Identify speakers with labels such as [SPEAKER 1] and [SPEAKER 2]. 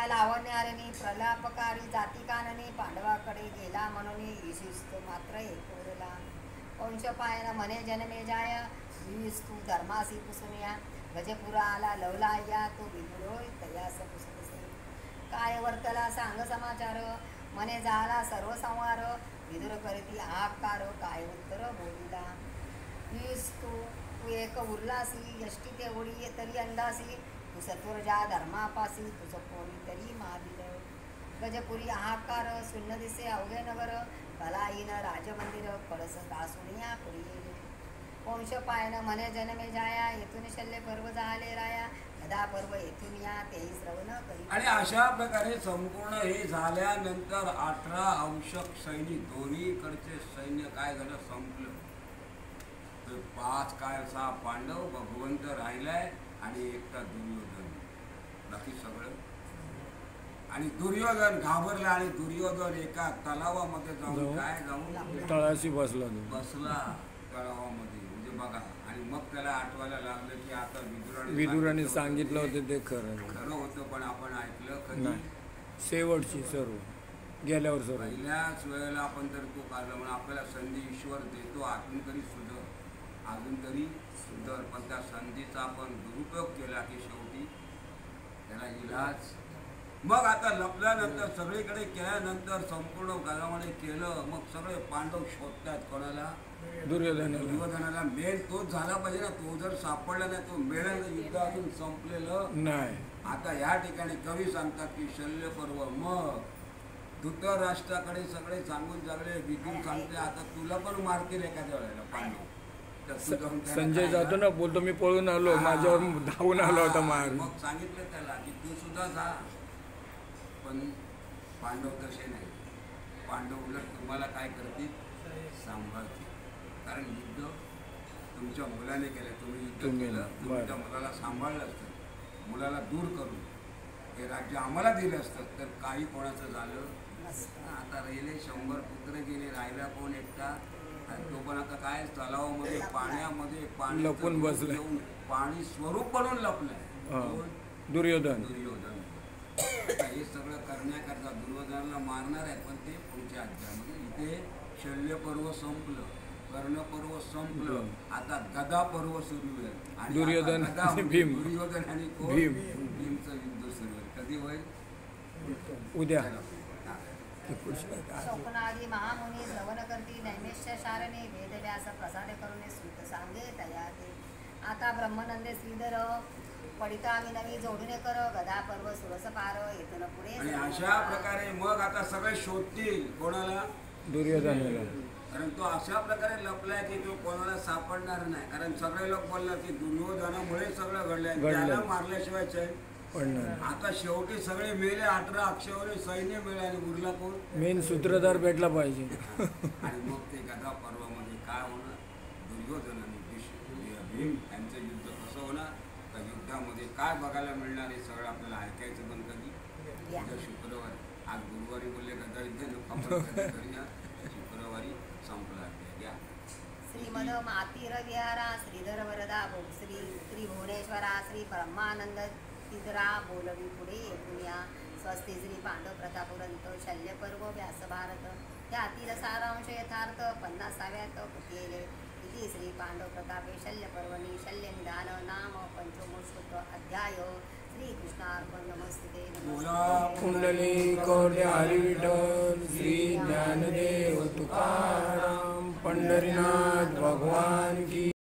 [SPEAKER 1] त्या लावण्यारणी प्रलापकारी जाती काननी पांडवाकडे गेला म्हणून ईशिस्त मात्र एक उरला. कंश पायन म्हणे जन्मे जाय वीस तू धर्मासी पुसुनिया गजपुरा आला लवलाया तो विदुरोय तयास पुसुसे. काय वर्तला सांग समाचार म्हणे झाला सर्व संवार विदुर करती हाकार काय उत्तर बोलिला. वीस तू एक उरलासी यष्टी तेवढी तरी अंदासी तू सत्वर ज्या धर्मापासी तुझं कोणी तरी माविल. गजपुरी हाकार शून्य दिसे अवघे नगर कलाहीन राजमंदिर कळस दासुनिया पुढे येईल. कंश पायन म्हणे जन्मे जाया येथून शल्य पर्व झाले राया गदा पर्व येथून या तेही श्रवण करी.
[SPEAKER 2] आणि अशा प्रकारे संपूर्ण हे झाल्यानंतर 18 अंशक सैनिक दोन्हीकडचे सैन्य काय झालं संपलं. 5 काय 6 पांडव भगवंत राहिलाय आणि एकटा दुर्योधन बाकी सगळं. आणि दुर्योधन घाबरला आणि दुर्योधन एका तलावामध्ये जाऊन काय जाऊन
[SPEAKER 3] तळाशी बसला
[SPEAKER 2] तलावामध्ये म्हणजे बघा. आणि मग त्याला आठवायला लागलं की आता
[SPEAKER 3] विदुराने सांगितलं होतं ते खरं
[SPEAKER 2] होतं पण आपण ऐकलं कधी
[SPEAKER 3] शेवटची सर्व गेल्यावर सर्व
[SPEAKER 2] पहिल्याच वेळेला आपण तर तो काढलं म्हणून आपल्याला संधी ईश्वर देतो अजून तरी सुधर पण त्या संधीचा आपण दुरुपयोग केला की शेवटी त्याला इलाज. मग आता लपल्यानंतर सगळीकडे केल्यानंतर संपूर्ण गावामध्ये केलं मग सगळे पांडव शोधतात कोणाला दुर्योधनाला. मेल तोच झाला पाहिजे ना. तो जर सापडला नाही तो मिळेल युद्ध अजून संपलेलं नाही. आता या ठिकाणी कवी सांगतात की शल्य पर्व मग धृतराष्ट्राकडे सगळे सांगून जगले विधून सांगते आता तुला पण मारतील एखाद्या वेळेला पांडव.
[SPEAKER 3] संजय जातो ना बोलतो मी पळून आलो माझ्यावर धावून आला होता मार.
[SPEAKER 2] मग सांगितलं त्याला की तू सुद्धा जा पण पांडव तसे नाही. पांडव उलट तुम्हाला काय करतील सांभाळतील. कारण युद्ध तुमच्या मुलाने केलं तुम्ही युद्ध केलं तुमच्या मुलाला सांभाळलं असतं मुलाला दूर करून हे राज्य आम्हाला दिलं असतं तर काही कोणाचं झालं. आता राहिले 100 पुत्र गेले राहिला कोण एकटा. तो पण आता काय तलावामध्ये पाण्यामध्ये पाणी
[SPEAKER 3] लपून बसले
[SPEAKER 2] पाणी स्वरूप बनून लपलंय
[SPEAKER 3] दुर्योधन.
[SPEAKER 2] हे सगळं करण्याकरता दुर्योधनाला मारणार आहे पण ते पुढच्या अध्यायामध्ये. इथे शल्य पर्व संपलं कर्ण पर्व संपलं आता गदा पर्व सुरू होईल आणि
[SPEAKER 3] दुर्योधन आणि भीम
[SPEAKER 2] भीमचं युद्ध सुरू होईल. कधी होईल
[SPEAKER 3] उद्या.
[SPEAKER 1] शोकनादी महामुनी श्रवण करती नैमेष्य शारणे वेदव्यास प्रसाद करून सूत सांगे तयाते. आता ब्रह्मनंदे श्रीधर पडिता नवी जोडणे कर गदा पर्व सुरस पार येथून पुढे.
[SPEAKER 2] आणि अशा प्रकारे मग आता सगळे शोधतील कोणाला
[SPEAKER 3] दुर्योधनाला. कारण
[SPEAKER 2] तो अशा प्रकारे लपलाय की तो कोणाला सापडणार नाही. कारण सगळे लोक बोलणार की दुर्योधनामुळे सगळं घडलंय त्याला मारल्याशिवाय चैन. आता शेवटी सगळे मेले 18 अक्षरे सैन्य मिळे आणि उरला कोण
[SPEAKER 3] मेन सूत्रधार भेटला पाहिजे.
[SPEAKER 2] आणि मग ते गदा पर्वामध्ये काय होणार दुर्योधन आणि भीम यांचं युद्ध कसं होणार त्या युद्धामध्ये काय बघायला मिळणार हे सगळं आपल्याला ऐकायचं. पण कधी उद्या शुक्रवारी. आज गुरुवारी बोलले गदा युद्ध शुक्रवारी संपला. घ्या
[SPEAKER 1] श्रीमद मातीर विहारा श्रीधर वरदा श्री त्रिभुवनेश्वरा श्री ब्रह्मानंद तिदरा बोलवी पुढे येथुनिया. स्वस्ती श्री पांडव प्रतापुरंत शल्य पर्व व्यास भारत त्यातील सारांश यथार्थ 50व्यात केले. इति श्री पांडव प्रतापे शल्य पर्वणी शल्य निदान नाम पंचमोश्रुत अध्याय. श्री कृष्णार्पण नमस्ते.
[SPEAKER 3] कुंडली कौंड्य हरी विठ्ठल श्री ज्ञानदेव तुकाराम पंढरीनाथ भगवान की